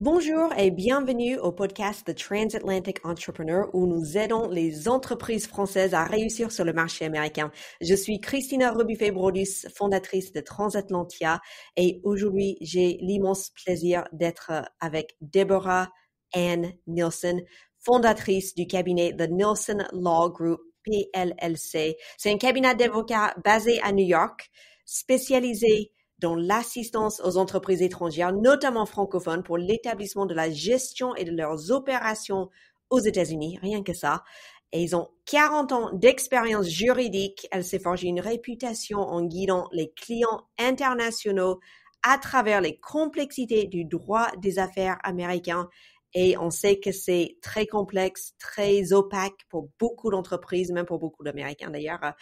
Bonjour et bienvenue au podcast The Transatlantic Entrepreneur où nous aidons les entreprises françaises à réussir sur le marché américain. Je suis Christina Rebuffet-Brodus, fondatrice de Transatlantia et aujourd'hui j'ai l'immense plaisir d'être avec Deborah Ann Nielsen, fondatrice du cabinet The Nielsen Law Group PLLC. C'est un cabinet d'avocats basé à New York, spécialisé dans l'assistance aux entreprises étrangères, notamment francophones, pour l'établissement de la gestion et de leurs opérations aux États-Unis, rien que ça. Et ils ont 40 ans d'expérience juridique. Elle s'est forgée une réputation en guidant les clients internationaux à travers les complexités du droit des affaires américain. Et on sait que c'est très complexe, très opaque pour beaucoup d'entreprises, même pour beaucoup d'Américains d'ailleurs.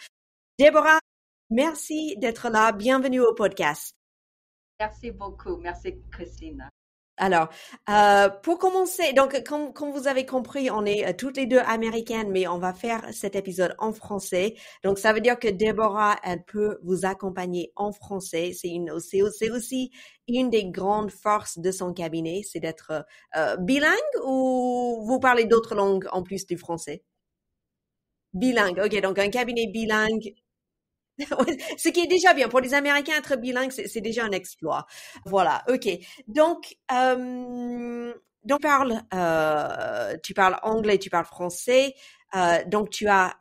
Déborah, merci d'être là. Bienvenue au podcast. Merci beaucoup. Merci, Christine. Alors, pour commencer, donc comme vous avez compris, on est toutes les deux américaines, mais on va faire cet épisode en français. Donc, ça veut dire que Déborah, elle peut vous accompagner en français. C'est aussi une des grandes forces de son cabinet, c'est d'être bilingue ou vous parlez d'autres langues en plus du français? Bilingue, ok. Donc, un cabinet bilingue. Ce qui est déjà bien. Pour les Américains, être bilingue, c'est déjà un exploit. Voilà, ok. Donc, tu parles anglais, tu parles français. Donc, tu as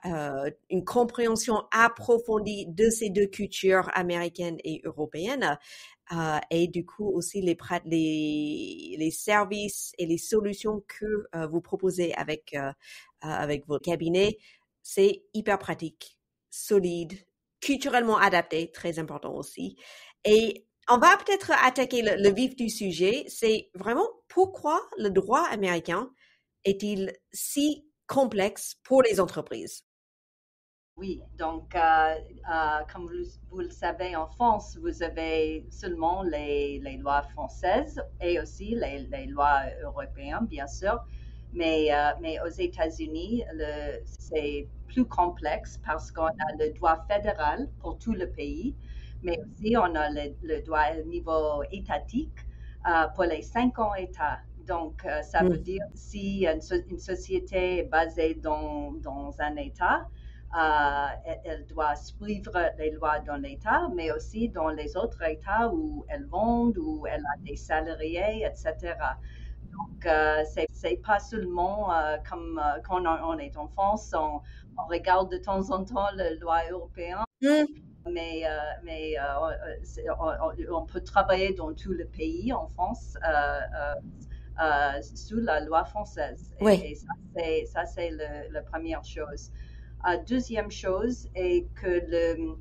une compréhension approfondie de ces deux cultures américaines et européennes. Et du coup, aussi les services et les solutions que vous proposez avec votre cabinet, c'est hyper pratique, solide, culturellement adapté, très important aussi. Et on va peut-être attaquer le vif du sujet. C'est vraiment pourquoi le droit américain est-il si complexe pour les entreprises? Oui, donc, comme vous le savez, en France, vous avez seulement les lois françaises et aussi les lois européennes, bien sûr. Mais aux États-Unis, c'est plus complexe parce qu'on a le droit fédéral pour tout le pays, mais aussi on a le droit au niveau étatique pour les 50 États. Donc, ça veut dire si une société est basée dans un État, elle doit suivre les lois dans l'État, mais aussi dans les autres États où elle vend, où elle a des salariés, etc. Donc, c'est pas seulement comme quand on est en France, on regarde de temps en temps la loi européenne, mais on peut travailler dans tout le pays en France sous la loi française. Oui. Et ça, c'est la première chose. Deuxième chose est que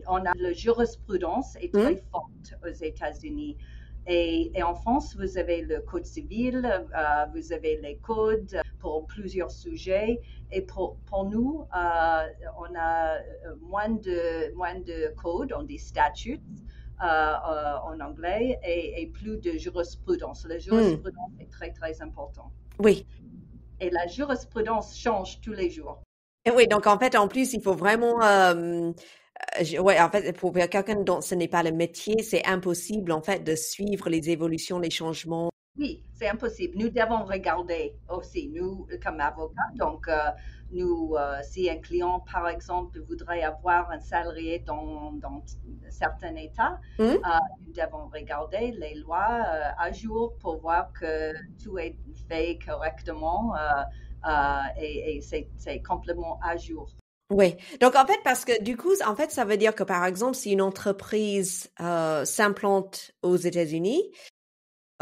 on a la jurisprudence est très forte aux États-Unis. Et en France, vous avez le code civil, vous avez les codes pour plusieurs sujets. Et pour nous, on a moins de codes, on dit statutes en anglais, et plus de jurisprudence. La jurisprudence est très, très importante. Oui. Et la jurisprudence change tous les jours. Et oui, donc en fait, en plus, il faut vraiment... ouais, en fait, pour quelqu'un dont ce n'est pas le métier, c'est impossible, en fait, de suivre les évolutions, les changements. Oui, c'est impossible. Nous devons regarder aussi, nous, comme avocats. Donc, si un client, par exemple, voudrait avoir un salarié dans un certain État, nous devons regarder les lois à jour pour voir que tout est fait correctement et c'est complètement à jour. Oui. Donc, en fait, parce que du coup, en fait, ça veut dire que, par exemple, si une entreprise s'implante aux États-Unis,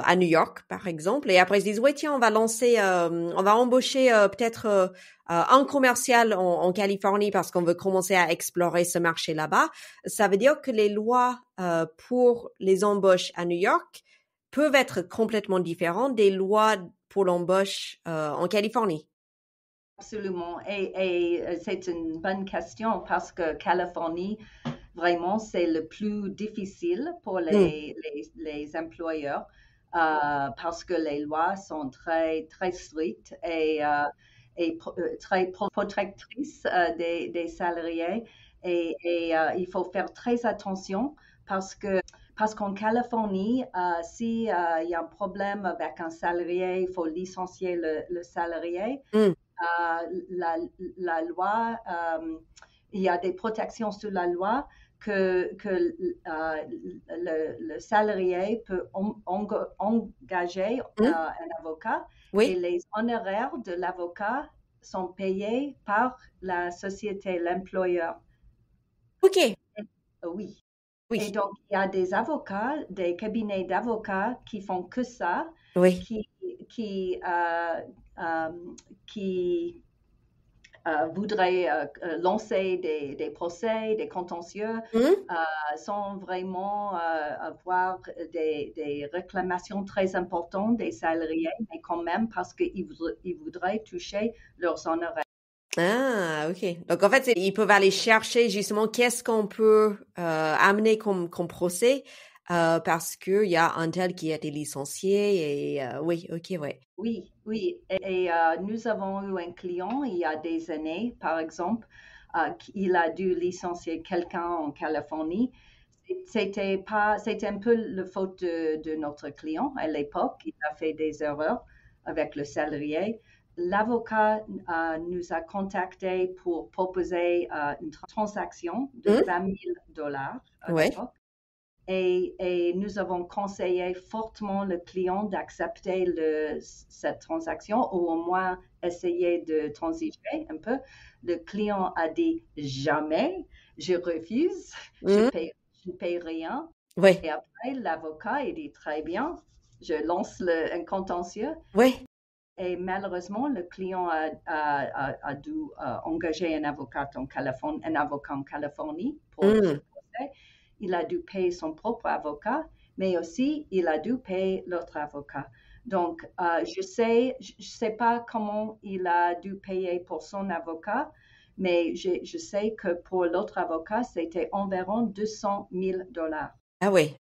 à New York, par exemple, et après ils se disent, ouais, tiens, on va embaucher peut-être un commercial en Californie parce qu'on veut commencer à explorer ce marché là-bas. Ça veut dire que les lois pour les embauches à New York peuvent être complètement différentes des lois pour l'embauche en Californie. Absolument. Et c'est une bonne question parce que Californie, vraiment, c'est le plus difficile pour les employeurs parce que les lois sont très, très strictes et très protectrices des salariés. Et il faut faire très attention parce que, parce qu'en Californie, si il y a un problème avec un salarié, il faut licencier le salarié. La loi, il y a des protections sur la loi que le salarié peut engager un avocat et les honoraires de l'avocat sont payés par la société, l'employeur. OK. Oui. Et donc, il y a des avocats, des cabinets d'avocats qui font que ça, qui voudraient lancer des procès, des contentieux, sans vraiment avoir des réclamations très importantes des salariés, mais quand même parce qu'ils voudraient toucher leurs honoraires. Ah, OK. Donc, en fait, ils peuvent aller chercher justement qu'est-ce qu'on peut amener comme procès parce qu'il y a un tel qui a été licencié et oui, OK, ouais. Oui. Et nous avons eu un client il y a des années, par exemple, il a dû licencier quelqu'un en Californie. C'était un peu la faute de notre client à l'époque. Il a fait des erreurs avec le salarié. L'avocat nous a contactés pour proposer une transaction de $20,000 à l'époque. Et nous avons conseillé fortement le client d'accepter cette transaction ou au moins essayer de transiger un peu. Le client a dit jamais, je refuse, je ne paye rien. Et après, l'avocat, il dit très bien, je lance un contentieux. Et malheureusement, le client a dû engager un avocat en Californie pour ce procès. Il a dû payer son propre avocat, mais aussi il a dû payer l'autre avocat. Donc, je sais pas comment il a dû payer pour son avocat, mais je sais que pour l'autre avocat, c'était environ $200,000. Ah oui.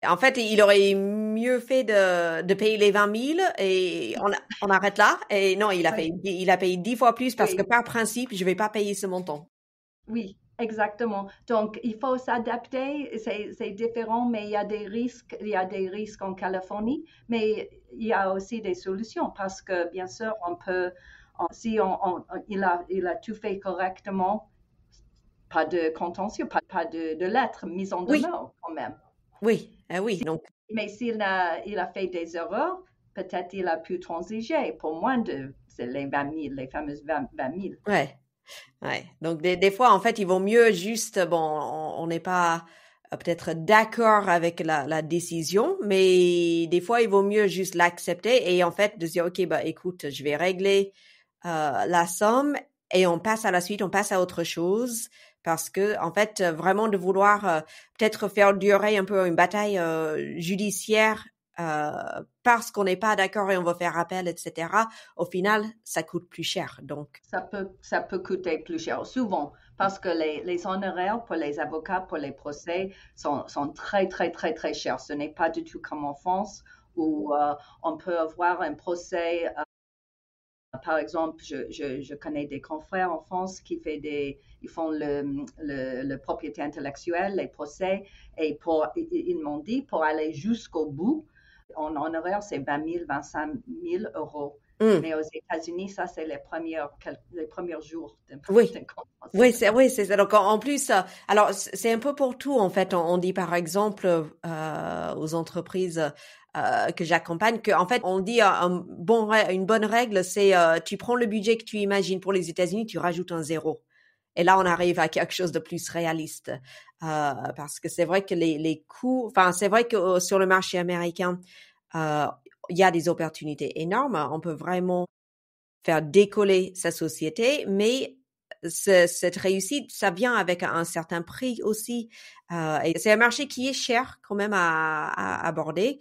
En fait, il aurait mieux fait de payer les 20 000 et on arrête là. Et non, il a payé 10 fois plus parce que par principe, je vais pas payer ce montant. Oui, exactement. Donc, il faut s'adapter. C'est différent, mais il y a des risques. Il y a des risques en Californie, mais il y a aussi des solutions parce que, bien sûr, on peut, si il a tout fait correctement, pas de contentieux, pas de lettres mises en demeure quand même. Oui, donc. Mais s'il a fait des erreurs, peut-être il a pu transiger pour moins de les 20 000, les fameuses 20 000. Ouais. Donc, des fois, en fait, il vaut mieux juste, bon, on n'est pas peut-être d'accord avec la décision, mais des fois, il vaut mieux juste l'accepter et en fait, de dire, OK, bah, écoute, je vais régler la somme et on passe à la suite, on passe à autre chose parce que, en fait, vraiment de vouloir peut-être faire durer un peu une bataille judiciaire parce qu'on n'est pas d'accord et on va faire appel, etc. Au final, ça coûte plus cher. Donc, ça peut coûter plus cher souvent parce que les honoraires pour les avocats, pour les procès sont très, très, très, très chers. Ce n'est pas du tout comme en France où on peut avoir un procès. Par exemple, je connais des confrères en France qui font le propriété intellectuelle, les procès, et ils m'ont dit pour aller jusqu'au bout, en honoraire, c'est 20 000, 25 000 euros. Mais aux États-Unis, ça, c'est les premiers jours d'un contentieux. Oui, c'est ça. Donc, en plus, alors, c'est un peu pour tout, en fait. On dit, par exemple, aux entreprises que j'accompagne, que en fait, on dit une bonne règle, c'est tu prends le budget que tu imagines pour les États-Unis, tu rajoutes un 0. Et là, on arrive à quelque chose de plus réaliste. Parce que c'est vrai que les coûts, enfin, c'est vrai que sur le marché américain, il y a des opportunités énormes. On peut vraiment faire décoller sa société, mais cette réussite, ça vient avec un certain prix aussi. Et c'est un marché qui est cher quand même à aborder,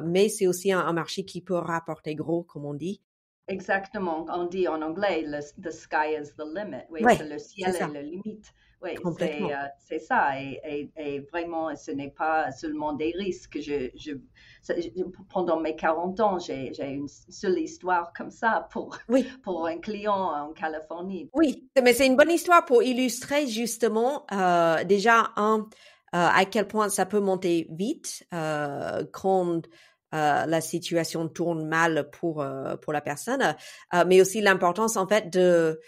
mais c'est aussi un marché qui peut rapporter gros, comme on dit. Exactement. On dit en anglais, the sky is the limit. Oui, le ciel est la limite. Oui, c'est ça. Et vraiment, ce n'est pas seulement des risques. Pendant mes 40 ans, j'ai une seule histoire comme ça pour un client en Californie. Oui, mais c'est une bonne histoire pour illustrer justement déjà à quel point ça peut monter vite quand la situation tourne mal pour la personne, mais aussi l'importance en fait de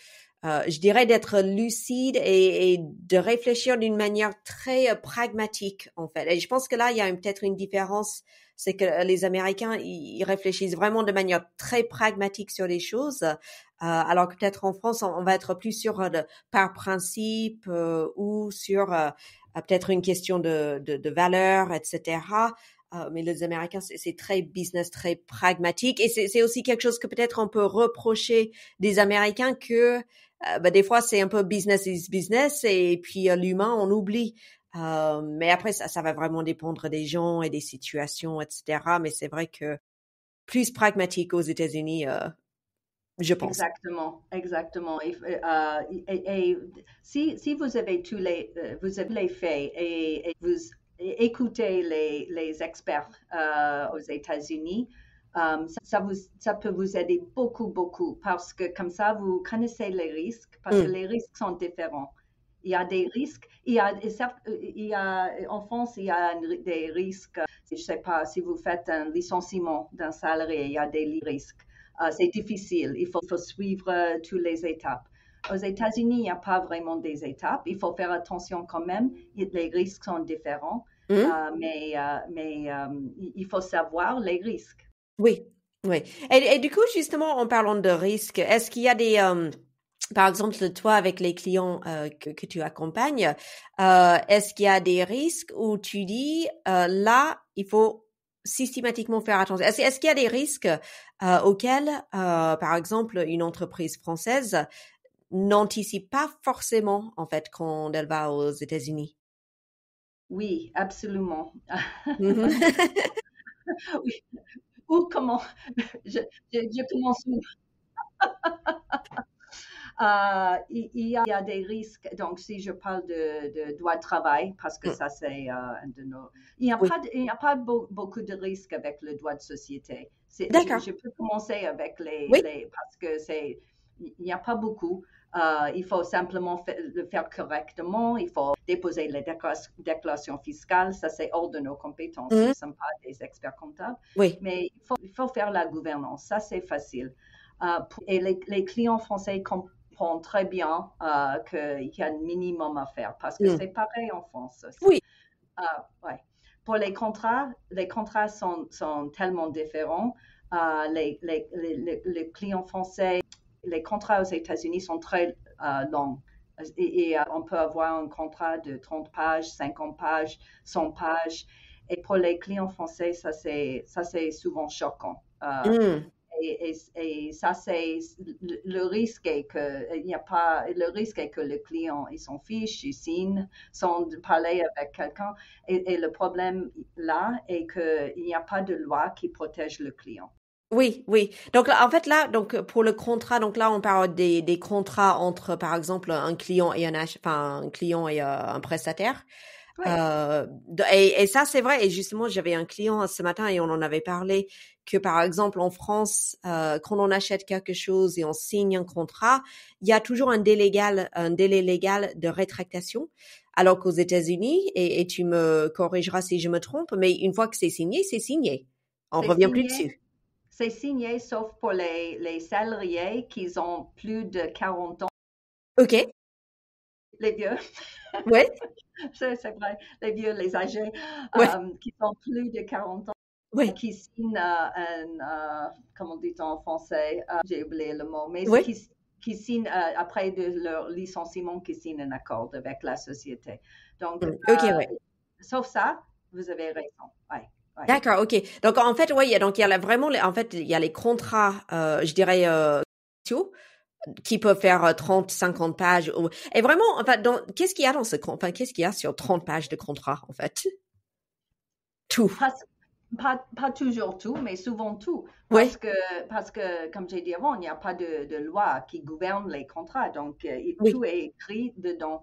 je dirais d'être lucide et de réfléchir d'une manière très pragmatique en fait. Et je pense que là il y a peut-être une différence, c'est que les Américains ils réfléchissent vraiment de manière très pragmatique sur les choses, alors que peut-être en France on va être plus sur par principe ou sur peut-être une question de valeur, etc. Mais les Américains, c'est très business, très pragmatique. Et c'est aussi quelque chose que peut-être on peut reprocher des Américains que des fois, c'est un peu business is business et puis l'humain, on oublie. Mais après, ça va vraiment dépendre des gens et des situations, etc. Mais c'est vrai que plus pragmatique aux États-Unis, je pense. Exactement, exactement. Et si vous avez vous avez les faits et vous écoutez les experts aux États-Unis, ça peut vous aider beaucoup, beaucoup parce que comme ça, vous connaissez les risques parce que les risques sont différents. Il y a des risques, en France, il y a des risques. Je ne sais pas, si vous faites un licenciement d'un salarié, il y a des risques. C'est difficile, il faut suivre toutes les étapes. Aux États-Unis, il n'y a pas vraiment des étapes. Il faut faire attention quand même. Les risques sont différents, mais il faut savoir les risques. Oui, oui. Et du coup, justement, en parlant de risques, est-ce qu'il y a des, par exemple, toi, avec les clients que tu accompagnes, est-ce qu'il y a des risques où tu dis, là, il faut systématiquement faire attention? Est-ce qu'il y a des risques auxquels, par exemple, une entreprise française n'anticipe pas forcément, en fait, quand elle va aux États-Unis? Oui, absolument. Mhm. Oui. Ou comment? Je commence où? Il y a des risques. Donc, si je parle de droit de travail, parce que ça, c'est un de nos. Oui, Il n'y a pas beaucoup de risques avec le droit de société. d'accord. Je peux commencer avec Oui. parce que il n'y a pas beaucoup. Il faut simplement le faire correctement. Il faut déposer les déclarations fiscales. Ça, c'est hors de nos compétences. Nous Mhm. ne sommes pas des experts comptables. Oui. Mais il faut faire la gouvernance. Ça, c'est facile. Et les clients français comprennent très bien qu'il y a un minimum à faire parce que Mhm. c'est pareil en France aussi. Oui. Ouais. Pour les contrats sont tellement différents. Les clients français, les contrats aux États-Unis sont très longs. Et on peut avoir un contrat de 30 pages, 50 pages, 100 pages. Et pour les clients français, ça c'est souvent choquant. Mhm. Et ça, c'est le risque est que il n'y a pas le risque est que le client il s'en fiche, il signe sans parler avec quelqu'un. Et le problème là est qu'il n'y a pas de loi qui protège le client. Oui, oui. Donc là, en fait là, donc pour le contrat, donc là on parle des contrats entre par exemple un client et enfin un client et un prestataire. Oui, Et ça c'est vrai. Et justement, j'avais un client ce matin et on en avait parlé que par exemple en France, quand on achète quelque chose et on signe un contrat, il y a toujours un délai légal de rétractation. Alors qu'aux États-Unis, et tu me corrigeras si je me trompe, mais une fois que c'est signé, c'est signé. On c'est revient plus signé. dessus. C'est signé sauf pour les salariés qui ont plus de 40 ans. OK. Les vieux, Ouais, c'est vrai, les vieux, les âgés ouais, qui ont plus de 40 ans. ouais, Qui signent comment dit-on en français, j'ai oublié le mot, mais ouais. qui signent après de leur licenciement, qui signent un accord avec la société. Donc, OK, ouais. sauf ça, vous avez raison. Ouais, ouais. D'accord, OK. Donc en fait, ouais, donc il y a vraiment en fait, il y a les contrats, je dirais, sociaux qui peuvent faire 30, 50 pages. Et vraiment, enfin, qu'est-ce qu'il y a dans enfin, qu'est-ce qu'il y a sur 30 pages de contrat, en fait? Tout. Pas, pas toujours tout, mais souvent tout. Oui, Parce que comme j'ai dit avant, il n'y a pas de loi qui gouverne les contrats. Donc, oui. tout est écrit dedans.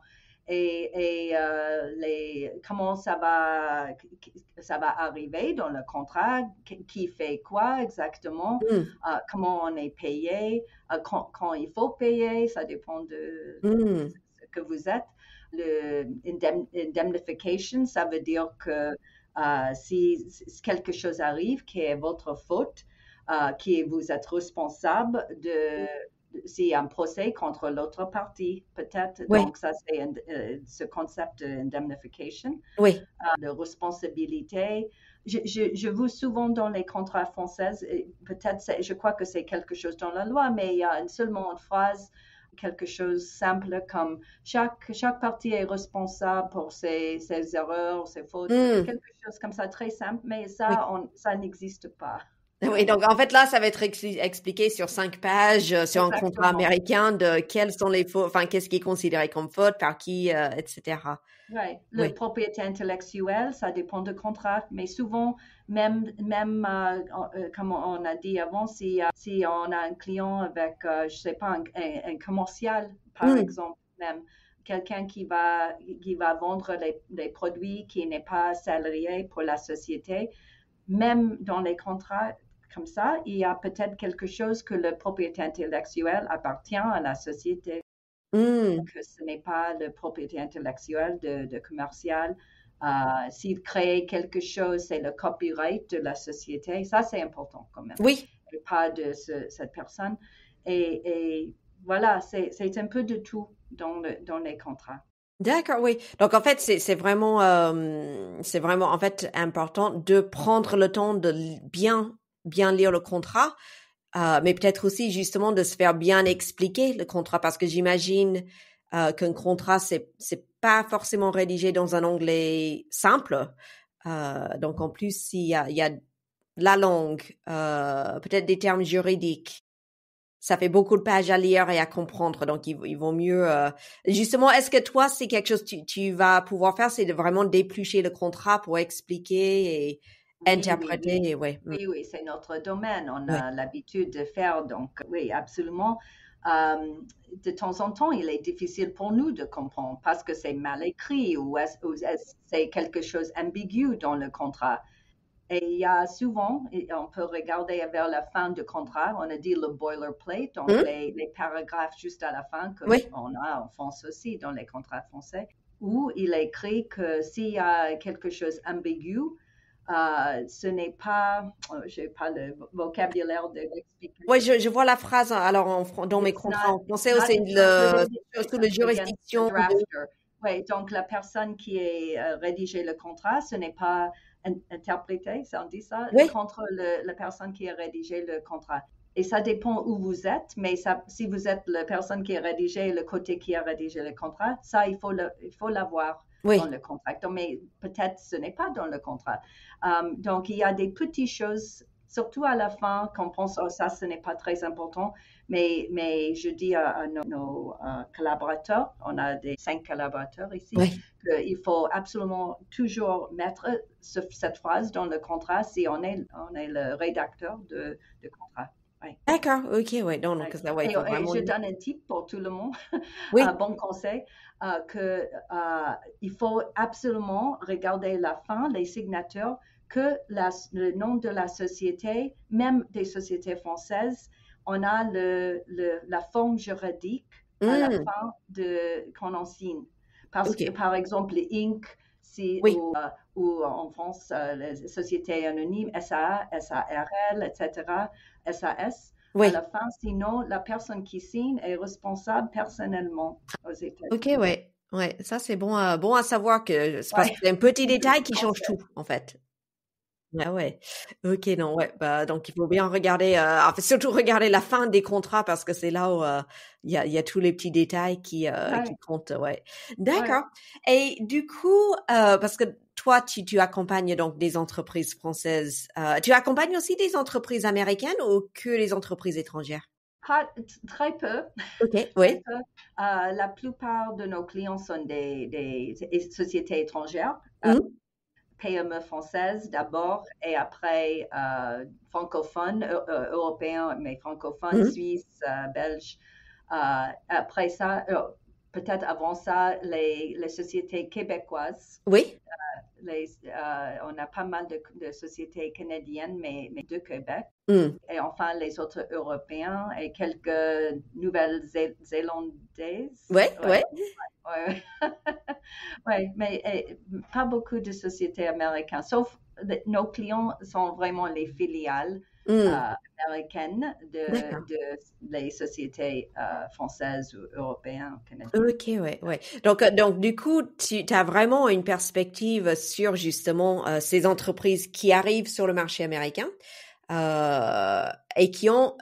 Comment ça va arriver dans le contrat, qui fait quoi exactement, Mm, comment on est payé, quand il faut payer, ça dépend de mm, ce que vous êtes. indemnification, ça veut dire que si quelque chose arrive qui est votre faute, qui vous êtes responsable s'il y a un procès contre l'autre partie, peut-être. Oui, Donc, ça, c'est ce concept d'indemnification, oui. de responsabilité. Je vois souvent dans les contrats français, peut-être, je crois que c'est quelque chose dans la loi, mais il y a seulement une phrase, quelque chose simple comme chaque partie est responsable pour ses erreurs, ses fautes, quelque chose comme ça, très simple, mais Oui. ça n'existe pas. Oui, donc en fait là, ça va être expliqué sur 5 pages sur un contrat Exactement. américain de quelles sont les fautes, enfin qu'est-ce qui est considéré comme faute, par qui, etc. Ouais. Le Oui. propriété intellectuelle, ça dépend du contrat, mais souvent, même comme on a dit avant, si on a un client avec, je sais pas, un commercial, par exemple, même quelqu'un qui va vendre les produits qui n'est pas salarié pour la société, même dans les contrats comme ça, il y a peut-être quelque chose que le propriété intellectuelle appartient à la société. Que ce n'est pas la propriété intellectuelle de commercial. S'il crée quelque chose, c'est le copyright de la société. Ça, c'est important quand même. Oui. Et pas de cette personne. Et voilà, c'est un peu de tout dans les contrats. D'accord, oui. Donc en fait, c'est vraiment en fait important de prendre le temps de bien lire le contrat, mais peut-être aussi justement de se faire bien expliquer le contrat, parce que j'imagine qu'un contrat c'est pas forcément rédigé dans un anglais simple. Donc en plus, il y a la langue, peut-être des termes juridiques. Ça fait beaucoup de pages à lire et à comprendre, donc il vaut mieux. Justement, est-ce que toi, c'est quelque chose que tu vas pouvoir faire, c'est de vraiment d'éplucher le contrat pour expliquer et interpréter, ouais. Oui, c'est notre domaine. On Ouais. a l'habitude de faire, donc oui, absolument. De temps en temps, il est difficile pour nous de comprendre parce que c'est mal écrit ou c'est quelque chose ambigu dans le contrat. Et il y a souvent, on peut regarder vers la fin du contrat, on a dit le boilerplate, donc les paragraphes juste à la fin, comme Oui. on a en France aussi dans les contrats français, où il est écrit que s'il y a quelque chose ambigu, ce n'est pas, je n'ai pas le vocabulaire de l'expliquer. Oui, je vois la phrase, alors dans mes It's contrats not, en français, not c'est interpreted sous la against the juridiction de... drafter. Oui, donc la personne qui a rédigé le contrat, ce n'est pas interprété, ça on dit ça, Oui, contre la personne qui a rédigé le contrat. Et ça dépend où vous êtes, mais si vous êtes la personne qui a rédigé, le côté qui a rédigé le contrat, ça, il faut l'avoir dans oui. le contrat. Donc, mais peut-être ce n'est pas dans le contrat. Donc, il y a des petites choses, surtout à la fin, qu'on pense, oh, ça, ce n'est pas très important. Mais je dis à nos collaborateurs, on a 5 collaborateurs ici, Oui. qu'il faut absolument toujours mettre cette phrase dans le contrat si on est le rédacteur de contrat. Oui. D'accord, ok, ouais, donc ça, ouais, il faut Et vraiment... je donne un tip pour tout le monde, Oui. un bon conseil, il faut absolument regarder la fin, les signatures, que le nom de la société, même des sociétés françaises, on a la forme juridique à la fin quand on signe. Parce que, par exemple, les Inc., Oui. ou en France, les sociétés anonymes, SAA, SARL, etc., SAS, à la fin, sinon, la personne qui signe est responsable personnellement aux États-Unis. Ok, ouais. Ouais, ça c'est bon à savoir que c'est parce que c'est un petit détail qui change tout, en fait. Ah ouais. Ok, non, ouais. Bah, donc il faut bien regarder, enfin, surtout regarder la fin des contrats parce que c'est là où il y a tous les petits détails qui comptent, ouais. D'accord. Et du coup, parce que toi, tu accompagnes donc des entreprises françaises. Tu accompagnes aussi des entreprises américaines ou que les entreprises étrangères? Très peu. Ok, Très oui. peu. La plupart de nos clients sont des sociétés étrangères. PME françaises d'abord et après francophones, européens, mais francophones, suisses, belges. Après ça, peut-être avant ça, les sociétés québécoises. Oui. On a pas mal de sociétés canadiennes, mais de Québec. Et enfin, les autres Européens et quelques Nouvelles-Zélandaises. Ouais. Ouais, mais pas beaucoup de sociétés américaines, sauf nos clients sont vraiment les filiales américaines de les sociétés françaises ou européennes, canadiennes. Ok, ouais. Donc du coup, tu as vraiment une perspective sur justement ces entreprises qui arrivent sur le marché américain et qui ont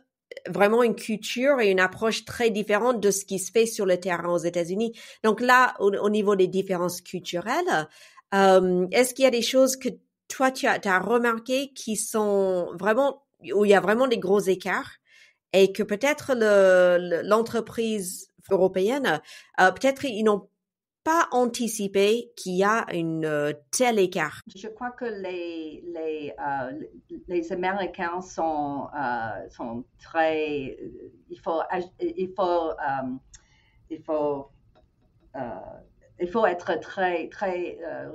vraiment une culture et une approche très différente de ce qui se fait sur le terrain aux États-Unis. Donc là, au niveau des différences culturelles, est-ce qu'il y a des choses que toi, tu as remarqué qui sont vraiment, où il y a vraiment des gros écarts et que peut-être l'entreprise européenne, peut-être ils n'ont pas anticipé qu'il y a une tel écart? Je crois que les Américains sont très. Il faut être très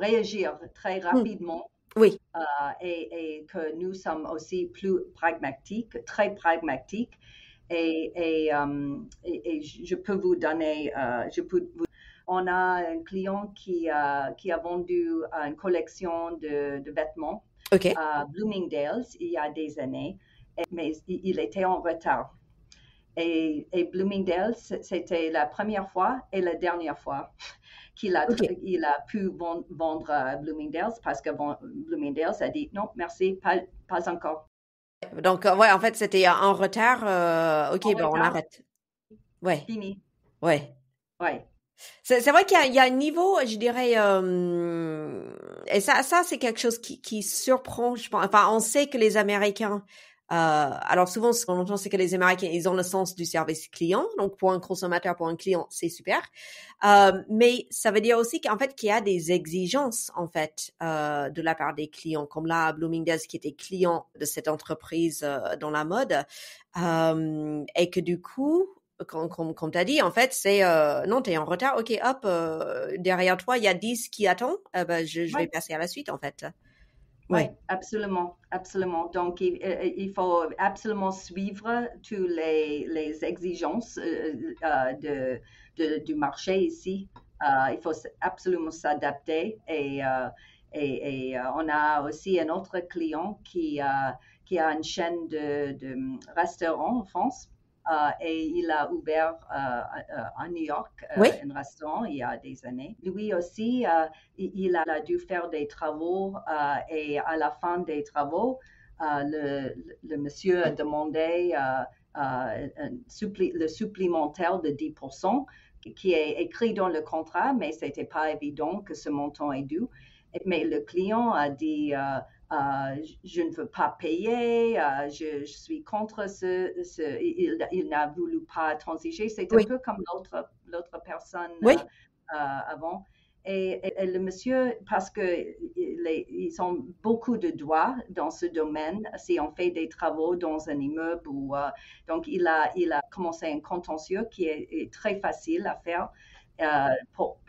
réagir très rapidement. Oui. Et que nous sommes aussi plus pragmatiques, très pragmatiques. Et je peux vous donner, on a un client qui a vendu une collection de vêtements à Bloomingdale's il y a des années, mais il était en retard. Et Bloomingdale's, c'était la première fois et la dernière fois qu'il a pu vendre à Bloomingdale's parce que Bloomingdale's a dit non, merci, pas encore. Donc, ouais, en fait, c'était en retard. On arrête. Ouais. Fini. Ouais. Ouais. C'est vrai qu'il y a un niveau, je dirais, et ça c'est quelque chose qui surprend, je pense. Enfin, on sait que les Américains, alors souvent ce qu'on entend, c'est que les Américains, ils ont le sens du service client. Donc pour un consommateur, pour un client, c'est super. Mais ça veut dire aussi qu'en fait qu'il y a des exigences en fait de la part des clients, comme là Bloomingdale's qui était client de cette entreprise dans la mode, et que du coup, comme tu as dit, en fait, c'est non, tu es en retard, ok, hop, derrière toi, il y a 10 qui attendent, je vais passer à la suite, en fait. Oui, absolument. Donc, il faut absolument suivre toutes les exigences du marché ici. Il faut absolument s'adapter et on a aussi un autre client qui a une chaîne de restaurants en France. Et il a ouvert à New York un restaurant il y a des années. Lui aussi, il a dû faire des travaux et à la fin des travaux, le monsieur a demandé le supplémentaire de 10% qui est écrit dans le contrat, mais ce n'était pas évident que ce montant est dû. Mais le client a dit je ne veux pas payer, je suis contre il n'a voulu pas transiger. C'est un peu comme l'autre personne avant. Et le monsieur, parce qu'ils ont beaucoup de droits dans ce domaine, si on fait des travaux dans un immeuble, donc il a commencé un contentieux qui est très facile à faire.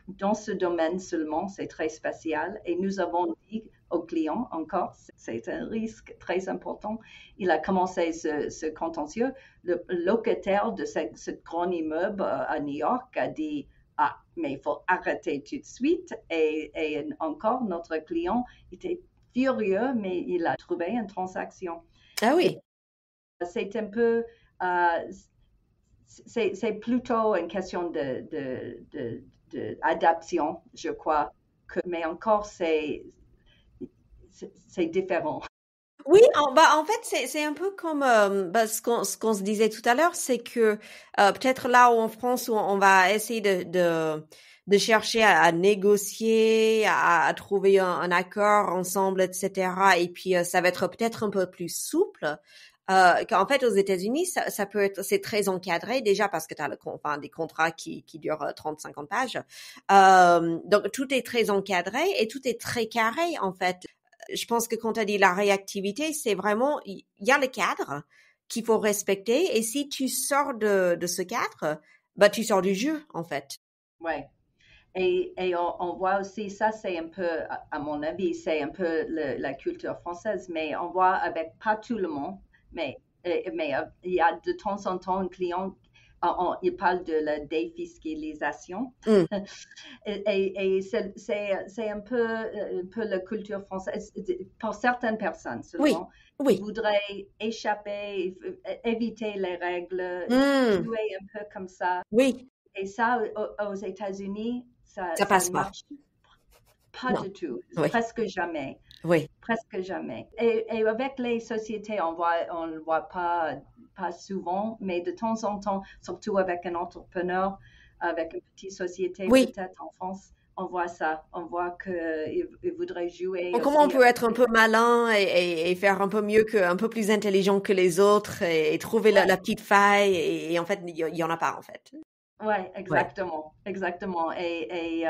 Dans ce domaine seulement, c'est très spécial. Et nous avons dit aux clients encore, c'est un risque très important. Il a commencé ce contentieux. Le locataire de ce grand immeuble à New York a dit mais il faut arrêter tout de suite. Et encore, notre client était furieux, mais il a trouvé une transaction. Ah oui. Et c'est un peu... c'est plutôt une question d'adaptation, je crois. Mais encore, c'est différent. Oui, en fait, c'est un peu comme ce qu'on se disait tout à l'heure, c'est que peut-être là où en France, où on va essayer de chercher à négocier, à trouver un accord ensemble, etc. Et puis ça va être peut-être un peu plus souple. Qu'en fait, aux États-Unis, ça peut être, c'est très encadré déjà parce que tu as des contrats qui durent 30-50 pages. Donc tout est très encadré et tout est très carré en fait. Je pense que quand tu as dit la réactivité, c'est vraiment, il y a le cadre qu'il faut respecter. Et si tu sors de ce cadre, tu sors du jeu, en fait. Ouais. Et on voit aussi, ça c'est un peu, à mon avis, c'est un peu la culture française, mais on voit avec pas tout le monde, mais il y a de temps en temps un client, il parle de la défiscalisation. Mm. Et c'est un peu la culture française, pour certaines personnes Oui, seulement, qui oui. voudraient échapper, éviter les règles, Mm. jouer un peu comme ça. Oui, Et ça, aux États-Unis, ça ça passe ne pas. marche pas Non. du tout, Oui, presque jamais, oui. presque jamais. Et avec les sociétés, on le voit pas souvent, mais de temps en temps, surtout avec un entrepreneur, avec une petite société Oui. peut-être en France, on voit ça. On voit qu'il voudrait jouer Comment on aussi peut avec être un les... peu malin et faire un peu mieux un peu plus intelligent que les autres et trouver la Ouais, petite faille et en fait, il y en a pas, en fait. ouais, Ouais. exactement, exactement. Et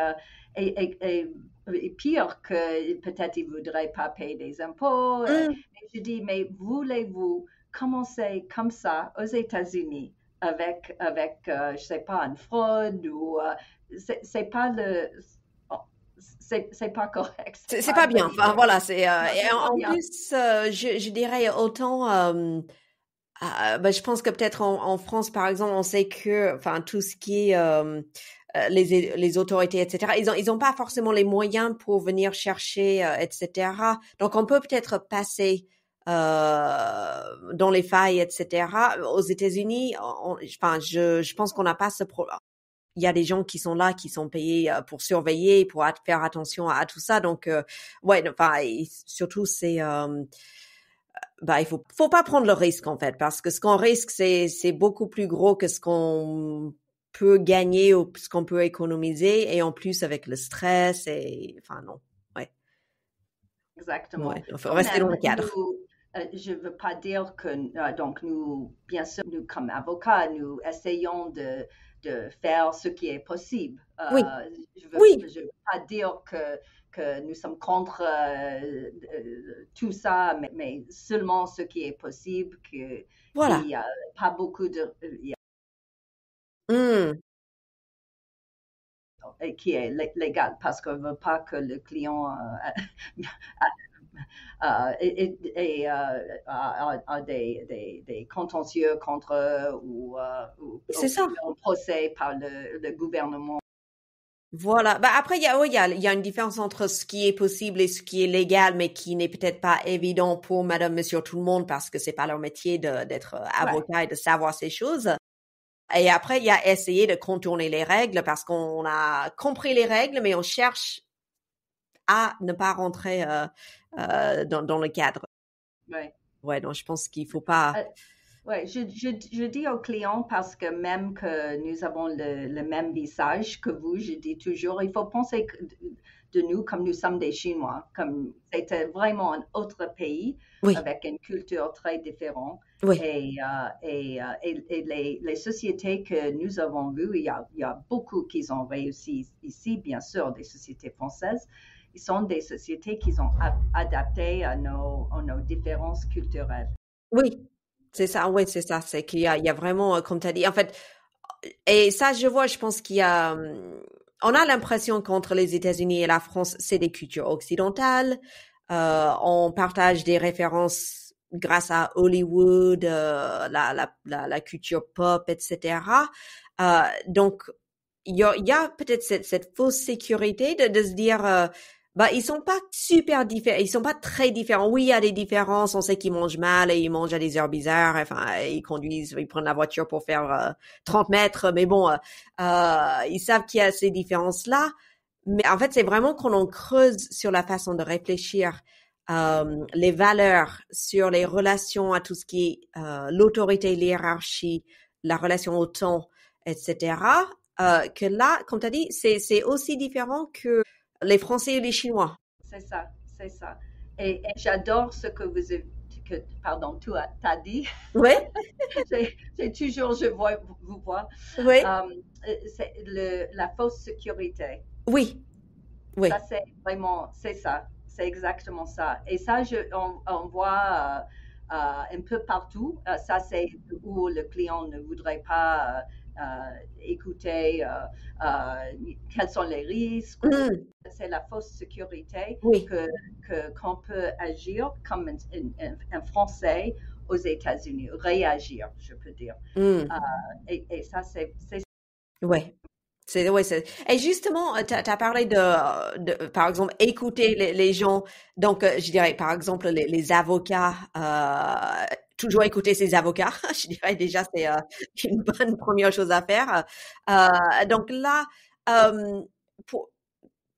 pire que peut-être ils ne voudraient pas payer des impôts. Mm. Et je dis, mais voulez-vous commencer comme ça aux États-Unis avec je sais pas, une fraude ou c'est pas c'est pas correct, c'est C'est pas pas une bien. bonne Enfin, idée. voilà, Non, et c'est pas en bien. plus, je dirais autant, bah, je pense que peut-être en France, par exemple, on sait que, enfin, tout ce qui est les autorités, etc., ils ont pas forcément les moyens pour venir chercher, etc. Donc, on peut peut-être passer dans les failles, etc. Aux États-Unis, enfin, je pense qu'on n'a pas ce problème. Il y a des gens qui sont là, qui sont payés pour surveiller, pour faire attention à tout ça. Donc, ouais, enfin, et surtout, bah, faut pas prendre le risque, en fait, parce que ce qu'on risque, c'est beaucoup plus gros que ce qu'on peut gagner ou ce qu'on peut économiser. Et en plus, avec le stress enfin, non. Ouais. Exactement. Ouais. Il faut Quand rester dans même, le cadre. je ne veux pas dire que, donc nous, bien sûr, nous comme avocats, nous essayons de faire ce qui est possible. Oui. Je Oui. veux pas dire que nous sommes contre tout ça, mais seulement ce qui est possible, qu'il Voilà. n'y a pas beaucoup de, Hmm. qui est légal, parce qu'on ne veut pas que le client a des contentieux contre eux C'est qu'il ça. est en procès par le gouvernement. Voilà. Bah après, il y a une différence entre ce qui est possible et ce qui est légal, mais qui n'est peut-être pas évident pour madame, monsieur, tout le monde parce que c'est pas leur métier d'être Ouais, avocat et de savoir ces choses. Et après, il y a essayer de contourner les règles parce qu'on a compris les règles, mais on cherche à ne pas rentrer dans le cadre. ouais. Ouais, donc je pense qu'il faut pas. Euh, Ouais, je dis aux clients parce que même que nous avons le même visage que vous, je dis toujours, il faut penser de nous comme nous sommes des Chinois, comme c'était vraiment un autre pays Oui, avec une culture très différente. oui, Et les sociétés que nous avons vues, il y a beaucoup qui ont réussi ici, bien sûr, des sociétés françaises. Ils sont des sociétés qui sont adaptées à nos différences culturelles. oui. C'est ça, ouais, c'est ça. C'est il y a vraiment, comme tu as dit, en fait, et ça, je vois, je pense qu'il y a, on a l'impression qu'entre les États-Unis et la France, c'est des cultures occidentales. On partage des références grâce à Hollywood, la culture pop, etc. Donc, il y a peut-être cette fausse sécurité de se dire, bah, ils sont pas super différents, ils sont pas très différents. Oui, il y a des différences. On sait qu'ils mangent mal et ils mangent à des heures bizarres. Enfin, ils conduisent, ils prennent la voiture pour faire 30 mètres. Mais bon, ils savent qu'il y a ces différences-là. Mais en fait, c'est vraiment quand on creuse sur la façon de réfléchir, les valeurs, sur les relations à tout ce qui est l'autorité, l'hiérarchie, la relation au temps, etc. Que là, comme tu as dit, c'est aussi différent que les Français et les Chinois. C'est ça, c'est ça. Et j'adore ce que pardon, tu as dit. Oui, Vous vois, oui, euh, c'est la fausse sécurité. oui, Ça, oui, c'est vraiment, c'est ça, c'est exactement ça. Et ça, on voit un peu partout. Ça, c'est où le client ne voudrait pas écouter quels sont les risques. Mm. C'est la fausse sécurité Oui. qu'on peut agir comme un Français aux États-Unis, réagir, je peux dire. Mm. Et ça, c'est Ouais. Et justement, tu as parlé par exemple, écouter les gens. Donc, je dirais, par exemple, les avocats, toujours écouter ses avocats. Je dirais déjà, c'est une bonne première chose à faire. Donc là, euh,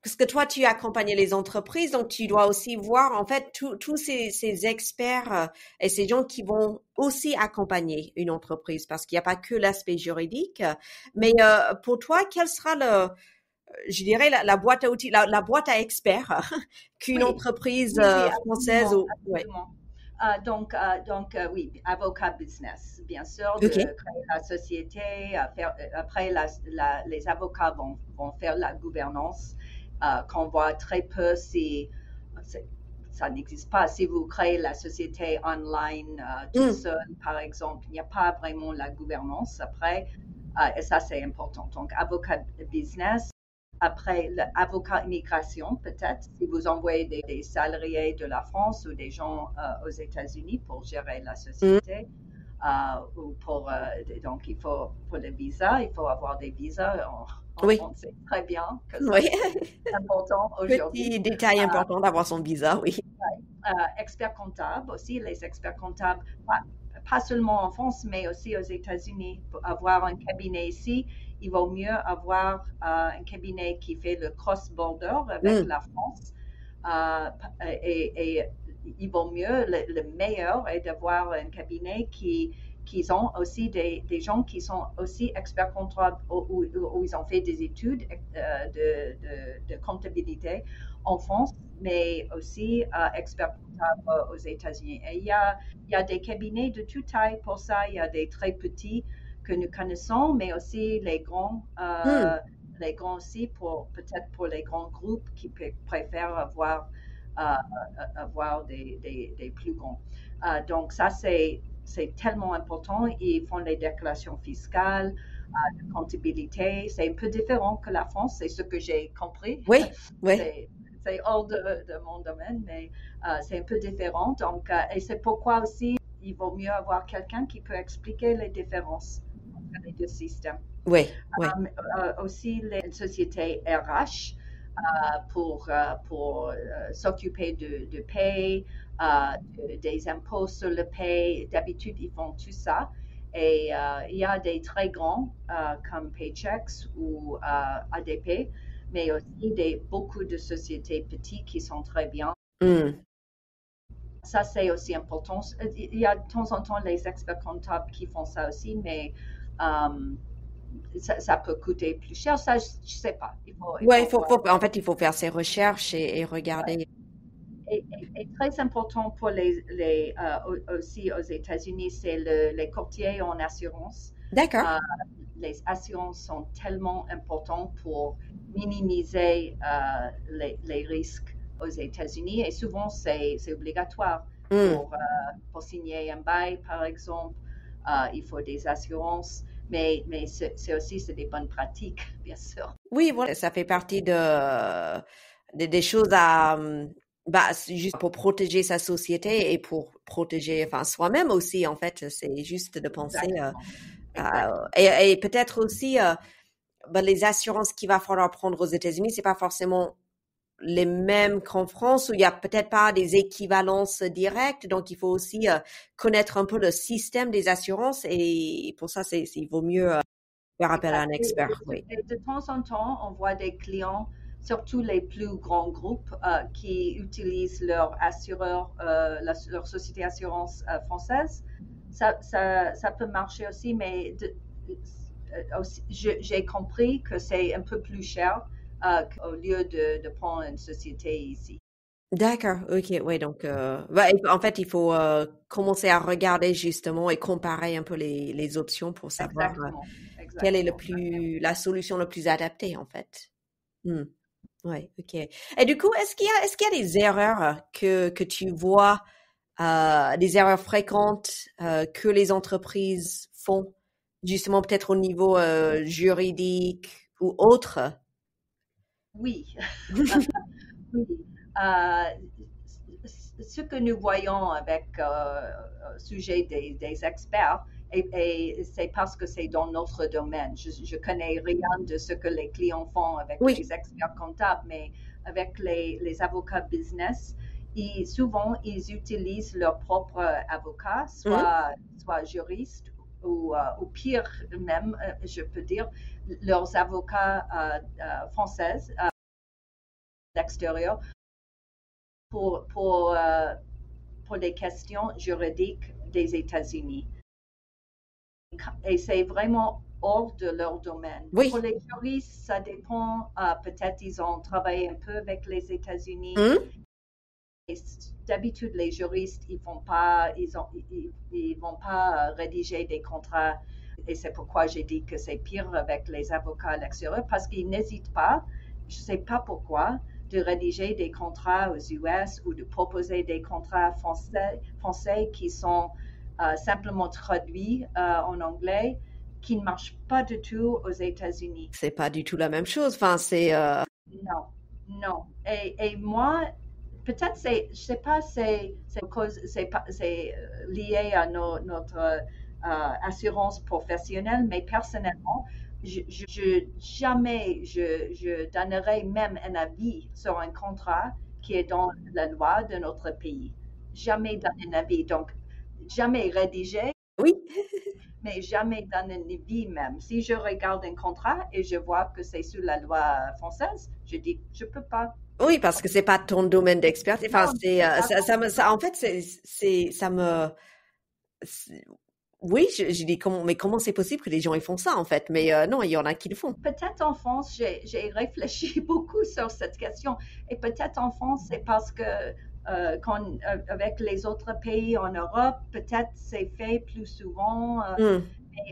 parce que toi, tu accompagnes les entreprises, donc tu dois aussi voir, en fait, tous ces experts et ces gens qui vont aussi accompagner une entreprise, parce qu'il n'y a pas que l'aspect juridique. Mais pour toi, quel sera je dirais, la boîte à outils, la boîte à experts qu'une oui, entreprise oui, française absolument, ou... Ouais. donc, oui, avocat business, bien sûr, de OK. créer la société. Après, les avocats vont faire la gouvernance, qu'on voit très peu si ça n'existe pas. Si vous créez la société online toute Mm. seule, par exemple, il n'y a pas vraiment la gouvernance après, et ça, c'est important. Donc, avocat business. Après, l'avocat immigration, peut-être, si vous envoyez des salariés de la France ou des gens aux États-Unis pour gérer la Mm. société, ou donc il faut pour le visa, il faut avoir des visas. Oui. On sait très bien que ça Oui. c'est important aujourd'hui. Petit détail important d'avoir son visa, oui. Experts comptables aussi, les experts comptables, pas seulement en France, mais aussi aux États-Unis. Pour avoir un cabinet ici, il vaut mieux avoir un cabinet qui fait le cross-border avec Mm. la France. Et il vaut mieux, le meilleur est d'avoir un cabinet qui ont aussi des gens qui sont aussi experts comptables où ils ont fait des études de comptabilité en France, mais aussi experts comptables aux États-Unis. Et il y a des cabinets de toute taille pour ça. Il y a des très petits que nous connaissons, mais aussi les grands Mm. aussi, peut-être pour les grands groupes qui préfèrent avoir des plus grands. Donc ça, c'est tellement important. Ils font les déclarations fiscales, de comptabilité. C'est un peu différent que la France, c'est ce que j'ai compris. Oui. Oui. C'est hors de mon domaine, mais c'est un peu différent. Donc, et c'est pourquoi aussi il vaut mieux avoir quelqu'un qui peut expliquer les différences entre les deux systèmes. Oui. Oui. Aussi, les sociétés RH pour s'occuper de paye, des impôts sur le paye. D'habitude, ils font tout ça. Et il y a des très grands comme Paychex ou ADP, mais aussi beaucoup de sociétés petites qui sont très bien. Mm. Ça, c'est aussi important. Il y a de temps en temps les experts comptables qui font ça aussi, mais ça peut coûter plus cher. Ça, je ne sais pas. Ouais, en fait, il faut faire ses recherches et regarder. Et très important pour aussi aux États-Unis, c'est les courtiers en assurance. D'accord. Les assurances sont tellement importantes pour minimiser les risques aux États-Unis et souvent c'est obligatoire Mm. pour signer un bail, par exemple. Il faut des assurances, mais c'est des bonnes pratiques, bien sûr. Oui, voilà, ça fait partie des choses à, c'est juste pour protéger sa société et pour protéger, enfin, soi-même aussi, en fait, c'est juste de penser, Exactement. et peut-être aussi, les assurances qu'il va falloir prendre aux États-Unis, c'est pas forcément les mêmes qu'en France, où il y a peut-être pas des équivalences directes, donc il faut aussi connaître un peu le système des assurances, et pour ça, il vaut mieux faire appel à un expert, oui. Et de temps en temps, on voit des clients, surtout les plus grands groupes, qui utilisent leur assureur, leur société d'assurance française. Ça peut marcher aussi, mais j'ai compris que c'est un peu plus cher au lieu de prendre une société ici. D'accord, ok, ouais, donc, en fait, il faut commencer à regarder justement et comparer un peu les options pour savoir Exactement, quelle est exactement. la solution la plus adaptée, en fait. Hmm. Ouais, ok. Et du coup, est-ce qu'il y a des erreurs que tu vois, des erreurs fréquentes que les entreprises font justement peut-être au niveau juridique ou autre? Oui, oui. Euh, Ce que nous voyons avec sujet des experts, et c'est parce que c'est dans notre domaine. Je connais rien de ce que les clients font avec Oui. les experts comptables, mais avec les avocats business, souvent, ils utilisent leur propre avocat, soit juriste ou pire même, je peux dire, leurs avocats français d'extérieur pour les questions juridiques des États-Unis. Et c'est vraiment hors de leur domaine. Oui. Pour les juristes, ça dépend. Peut-être ils ont travaillé un peu avec les États-Unis. Et d'habitude, les juristes, ils vont pas rédiger des contrats. Et c'est pourquoi j'ai dit que c'est pire avec les avocats à l'extérieur, parce qu'ils n'hésitent pas, je ne sais pas pourquoi, de rédiger des contrats aux US ou de proposer des contrats français qui sont simplement traduits en anglais, qui ne marchent pas du tout aux États-Unis. C'est pas du tout la même chose. Enfin, c'est... Non, non. Et moi, peut-être je sais pas, c'est lié à notre assurance professionnelle, mais personnellement, jamais je donnerai même un avis sur un contrat qui est dans la loi de notre pays. Jamais donner un avis. Donc, jamais rédiger. Oui. Mais jamais donner un avis même. Si je regarde un contrat et je vois que c'est sous la loi française, je dis, je peux pas. Oui, parce que c'est pas ton domaine d'expertise. Enfin, en fait, ça me, oui, je dis mais comment c'est possible que les gens ils font ça en fait? Mais non, il y en a qui le font. Peut-être en France, j'ai réfléchi beaucoup sur cette question, et peut-être en France, c'est parce que avec les autres pays en Europe, peut-être c'est fait plus souvent,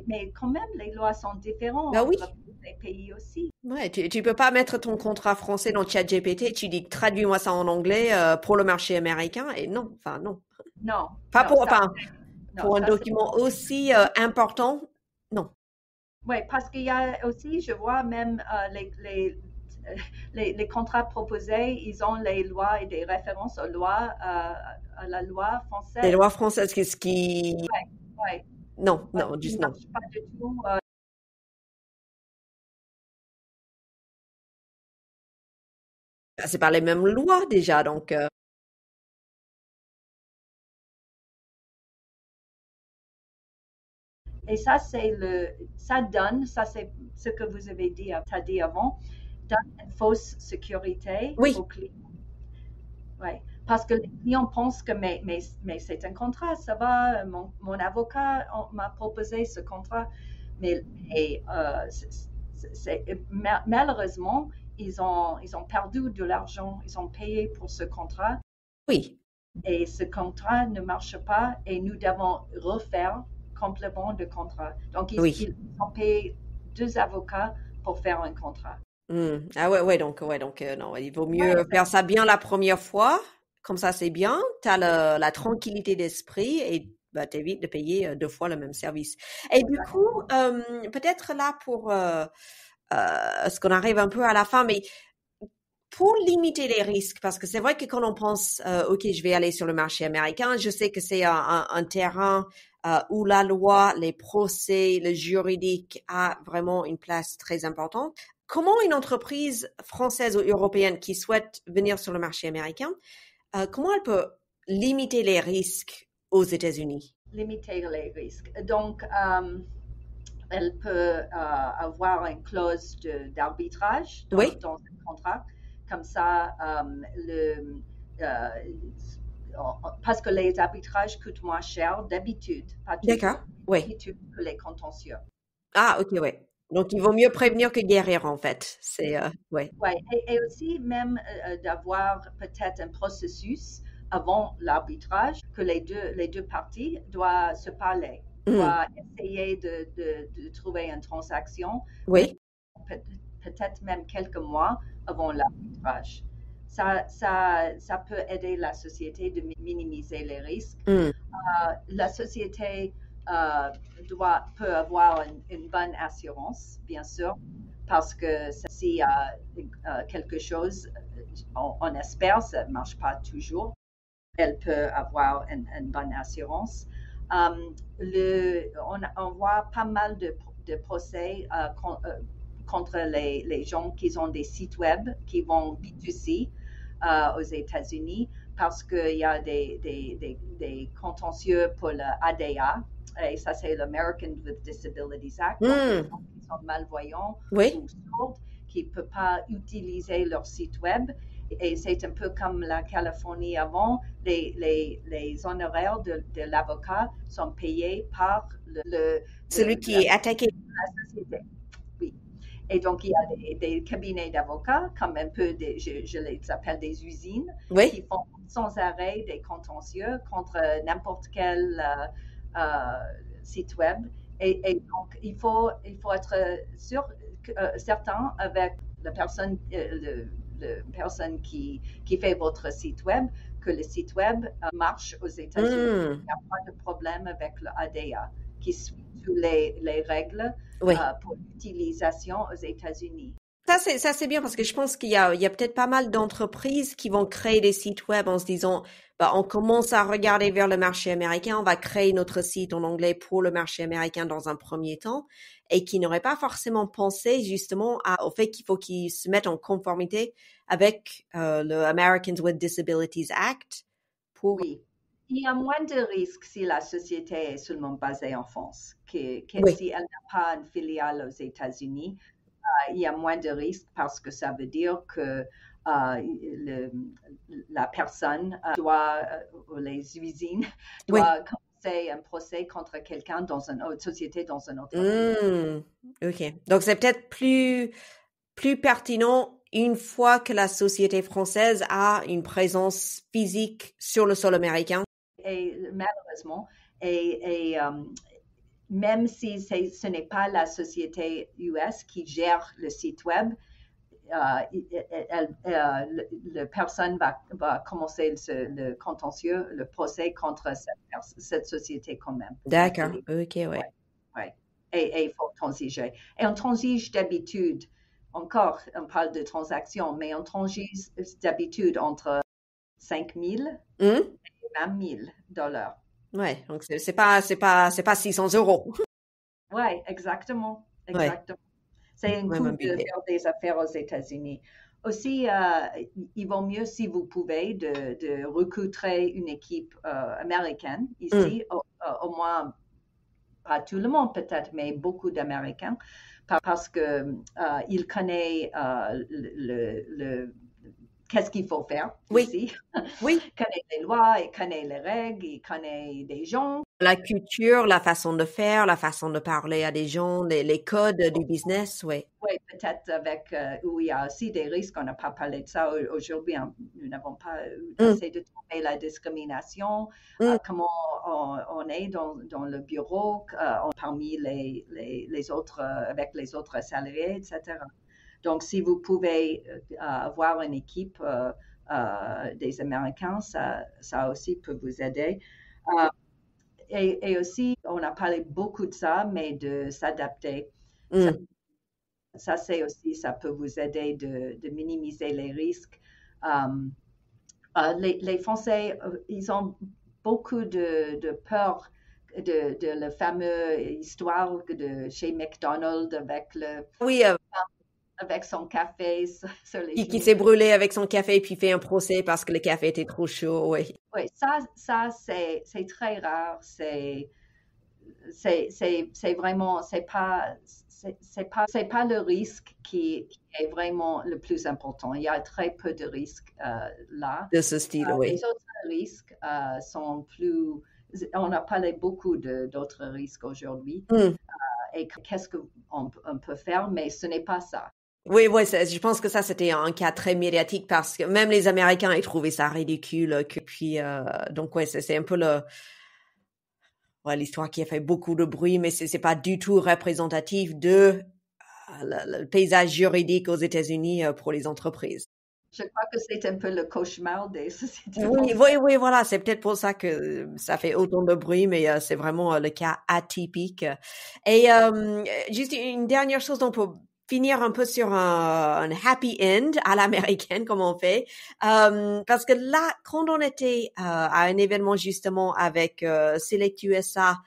mais quand même, les lois sont différentes Ben oui. entre les pays aussi. Ouais, tu peux pas mettre ton contrat français dans ChatGPT, tu dis traduis-moi ça en anglais pour le marché américain, et non, enfin non. Non. Pas non, pour, ça, enfin, non, pour un ça, document aussi important, non. Oui, parce qu'il y a aussi, je vois même les contrats proposés, ils ont les lois et des références aux lois, à la loi française. Les lois françaises, qu'est-ce qui... Ouais. Non, non, juste non. Marche pas du tout. C'est pas les mêmes lois déjà, donc... Et ça, c'est c'est ce que vous avez dit, t'as dit avant, donne une fausse sécurité Oui. aux clients. Ouais. Parce que les clients pensent que mais c'est un contrat, ça va, mon avocat m'a proposé ce contrat. Mais malheureusement, ils ont perdu de l'argent, ils ont payé pour ce contrat. Oui. Et ce contrat ne marche pas et nous devons refaire complètement le contrat. Donc, ils ont payé 2 avocats pour faire un contrat. Ah ouais, donc non, il vaut mieux faire ça bien la première fois, comme ça c'est bien, tu as la tranquillité d'esprit et bah, t'évites de payer 2 fois le même service. Et du coup, peut-être là pour ce qu'on arrive un peu à la fin, mais pour limiter les risques, parce que c'est vrai que quand on pense, OK, je vais aller sur le marché américain, je sais que c'est un terrain où la loi, les procès, le juridique a vraiment une place très importante. Comment une entreprise française ou européenne qui souhaite venir sur le marché américain, comment elle peut limiter les risques aux États-Unis? Limiter les risques. Donc, elle peut avoir une clause d'arbitrage dans un contrat. Comme ça, parce que les arbitrages coûtent moins cher d'habitude. D'accord, oui. D'habitude que les contentieux. Ah, OK, ouais. Donc, il vaut mieux prévenir que guérir, en fait. C'est, ouais. Ouais, et aussi même d'avoir peut-être un processus avant l'arbitrage que les deux parties doivent se parler, doivent essayer de trouver une transaction. Oui. Peut-être même quelques mois avant l'arbitrage. Ça peut aider la société de minimiser les risques. La société peut avoir une bonne assurance, bien sûr, parce que s'il y a quelque chose, on espère, ça ne marche pas toujours, elle peut avoir une bonne assurance. On voit pas mal de procès contre les gens qui ont des sites web qui vont B2C aux États-Unis parce qu'il y a des contentieux pour le ADA, et ça c'est l'American with Disabilities Act, donc les gens qui sont malvoyants ou sourds, qui ne peuvent pas utiliser leur site web. Et c'est un peu comme la Californie avant, les honoraires de l'avocat sont payés par celui qui est attaqué. La société. Oui. Et donc, il y a des cabinets d'avocats, comme un peu, je les appelle des usines, qui font sans arrêt des contentieux contre n'importe quel site web. Et donc, il faut être sûr, certain avec la personne, personne qui fait votre site web, que le site web marche aux États-Unis. Il n'y a pas de problème avec le ADA, qui suit toutes les règles pour l'utilisation aux États-Unis. Ça, c'est bien parce que je pense qu'il y a peut-être pas mal d'entreprises qui vont créer des sites web en se disant, on commence à regarder vers le marché américain, on va créer notre site en anglais pour le marché américain dans un premier temps, et qui n'auraient pas forcément pensé justement au fait qu'il faut qu'ils se mettent en conformité avec le Americans with Disabilities Act. Oui. Il y a moins de risques si la société est seulement basée en France que si elle n'a pas une filiale aux États-Unis. Il y a moins de risques parce que ça veut dire que la personne ou les usines doivent commencer un procès contre quelqu'un dans une autre société, dans une autre pays. OK. Donc, c'est peut-être plus pertinent une fois que la société française a une présence physique sur le sol américain. Et malheureusement, même si ce n'est pas la société US qui gère le site web, la personne va commencer le contentieux, le procès contre cette société quand même. D'accord, OK, ouais. Et il faut transiger. Et on transige d'habitude, encore, on parle de transactions, mais on transige d'habitude entre 5 000 et 20 000 $. Ouais, donc c'est pas 600 €. Ouais, exactement. C'est un coût de faire des affaires aux États-Unis. Aussi, il vaut mieux, si vous pouvez, de recruter une équipe américaine ici, au moins, pas tout le monde peut-être, mais beaucoup d'Américains, parce qu'ils connaissent qu'est-ce qu'il faut faire ici. Oui. Il connaît les lois, il connaît les règles, il connaît des gens. La culture, la façon de faire, la façon de parler à des gens, les codes du business, oui. Oui, peut-être où il y a aussi des risques, on n'a pas parlé de ça aujourd'hui, nous n'avons pas assez de trouver la discrimination, comment on est dans le bureau, parmi les autres, avec les autres salariés, etc. Donc, si vous pouvez avoir une équipe des Américains, ça aussi peut vous aider. Et aussi, on a parlé beaucoup de ça, mais de s'adapter. Ça c'est aussi, ça peut vous aider de minimiser les risques. Les Français, ils ont beaucoup de peur de la fameuse histoire de chez McDonald's avec son café sur les qui s'est brûlé avec son café et puis fait un procès parce que le café était trop chaud, oui. Oui, ça c'est très rare. C'est vraiment, c'est pas le risque qui est vraiment le plus important. Il y a très peu de risques là. De ce style, oui. Les autres risques sont plus. On a parlé beaucoup d'autres risques aujourd'hui. Et qu'est-ce qu'on peut faire, mais ce n'est pas ça. Oui, je pense que ça, c'était un cas très médiatique parce que même les Américains, ils trouvaient ça ridicule. Donc, c'est un peu l'histoire qui a fait beaucoup de bruit, mais c'est pas du tout représentatif de le paysage juridique aux États-Unis pour les entreprises. Je crois que c'est un peu le cauchemar des sociétés Oui, françaises. oui, oui, voilà, c'est peut-être pour ça que ça fait autant de bruit, mais c'est vraiment le cas atypique. Et juste une dernière chose, donc pour finir un peu sur un happy end à l'américaine, comme on fait, parce que là, quand on était à un événement justement avec Select USA,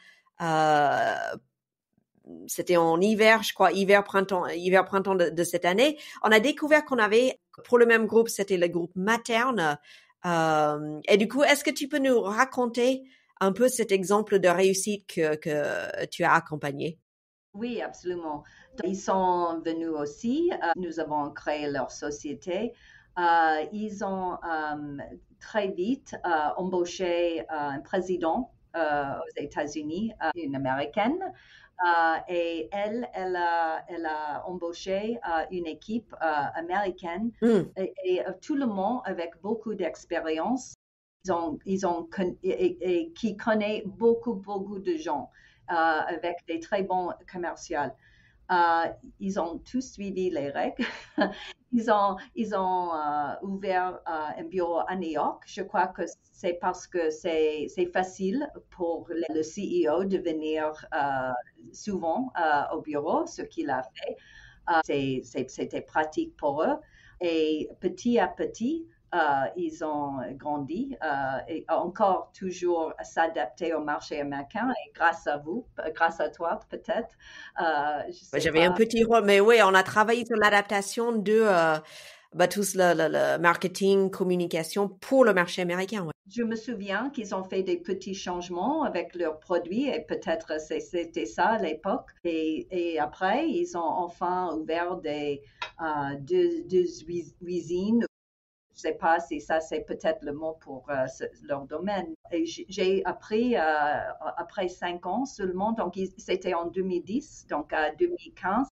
euh, c'était en hiver, je crois, hiver, printemps de cette année. On a découvert qu'on avait, pour le même groupe, c'était le groupe materne. Et du coup, est-ce que tu peux nous raconter un peu cet exemple de réussite que tu as accompagné? Oui, absolument. Ils sont venus aussi. Nous avons créé leur société. Ils ont très vite embauché un président aux États-Unis, une Américaine. Et elle a embauché une équipe américaine Hmm. et tout le monde avec beaucoup d'expérience. Et qui connaît beaucoup de gens avec des très bons commerciaux. Euh, Ils ont tous suivi les règles. Ils ont ouvert un bureau à New York. Je crois que c'est parce que c'est facile pour le CEO de venir souvent au bureau, ce qu'il a fait. C'était pratique pour eux. Et petit à petit, ils ont grandi et encore toujours s'adapter au marché américain. Et grâce à vous, grâce à toi peut-être, je ne sais J'avais un pas. petit rôle, mais oui, on a travaillé sur l'adaptation de tous le marketing, communication pour le marché américain. Ouais. Je me souviens qu'ils ont fait des petits changements avec leurs produits et peut-être c'était ça à l'époque. Et après, ils ont enfin ouvert deux usines. Je ne sais pas si ça c'est peut-être le mot pour leur domaine. Et j'ai appris après 5 ans seulement, donc c'était en 2010, donc à 2015,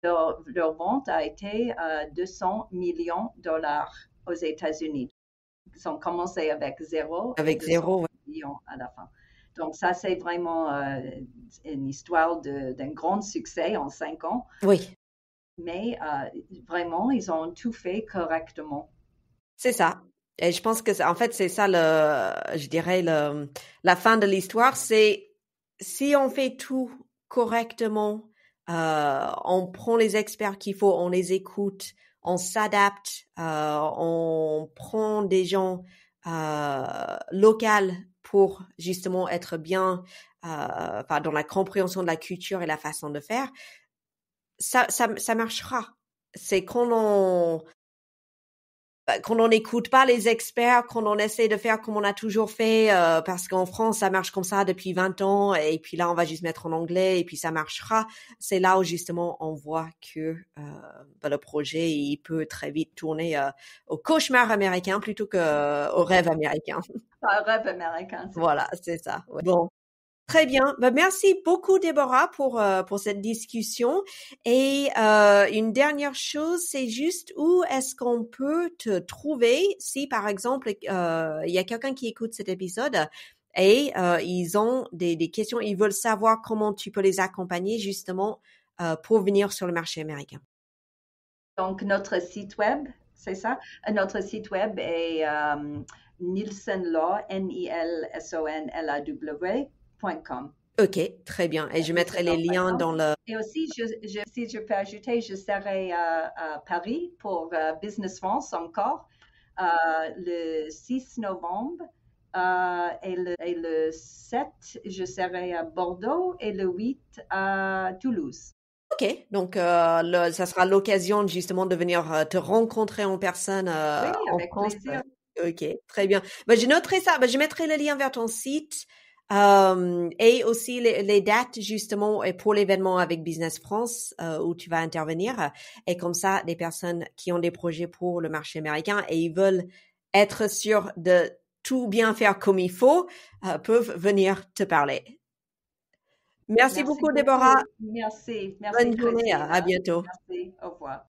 leur vente a été 200 millions de dollars aux États-Unis. Ils ont commencé avec zéro et Avec 200 zéro, ouais. millions à la fin. Donc ça, c'est vraiment une histoire d'un grand succès en 5 ans. Oui, Mais vraiment, ils ont tout fait correctement. c'est ça. Et je pense que, en fait, c'est ça je dirais, la fin de l'histoire, c'est si on fait tout correctement, on prend les experts qu'il faut, on les écoute, on s'adapte, on prend des gens locaux pour justement être bien enfin, dans la compréhension de la culture et la façon de faire, ça marchera. C'est quand on n'écoute pas les experts, quand on essaie de faire comme on a toujours fait, parce qu'en France, ça marche comme ça depuis 20 ans, et puis là, on va juste mettre en anglais, et puis ça marchera. C'est là où justement on voit que le projet, il peut très vite tourner au cauchemar américain plutôt qu'au rêve américain. Un rêve américain, c'est Voilà, c'est ça. Ouais. Bon. Très bien. Ben, merci beaucoup, Déborah, pour cette discussion. Et une dernière chose, c'est juste où est-ce qu'on peut te trouver si, par exemple, il y a quelqu'un qui écoute cet épisode et ils ont des questions, ils veulent savoir comment tu peux les accompagner justement pour venir sur le marché américain. donc notre site web, c'est ça? Notre site web est nilsonlaw, nilsonlaw.com. OK, très bien. Et je mettrai les liens dans le... Et aussi, si je peux ajouter, je serai à Paris pour Business France encore le 6 novembre. Et le 7, je serai à Bordeaux et le 8 à Toulouse. OK, donc ça sera l'occasion justement de venir te rencontrer en personne Oui, en avec France. plaisir. OK, très bien. Ben, je noterai ça. Ben, je mettrai le lien vers ton site et aussi les dates justement et pour l'événement avec Business France où tu vas intervenir. Et comme ça, les personnes qui ont des projets pour le marché américain et ils veulent être sûrs de tout bien faire comme il faut, peuvent venir te parler. Merci Merci beaucoup, Déborah. beaucoup. Merci. Merci, Bonne journée. À Christine. bientôt. Merci. Au revoir.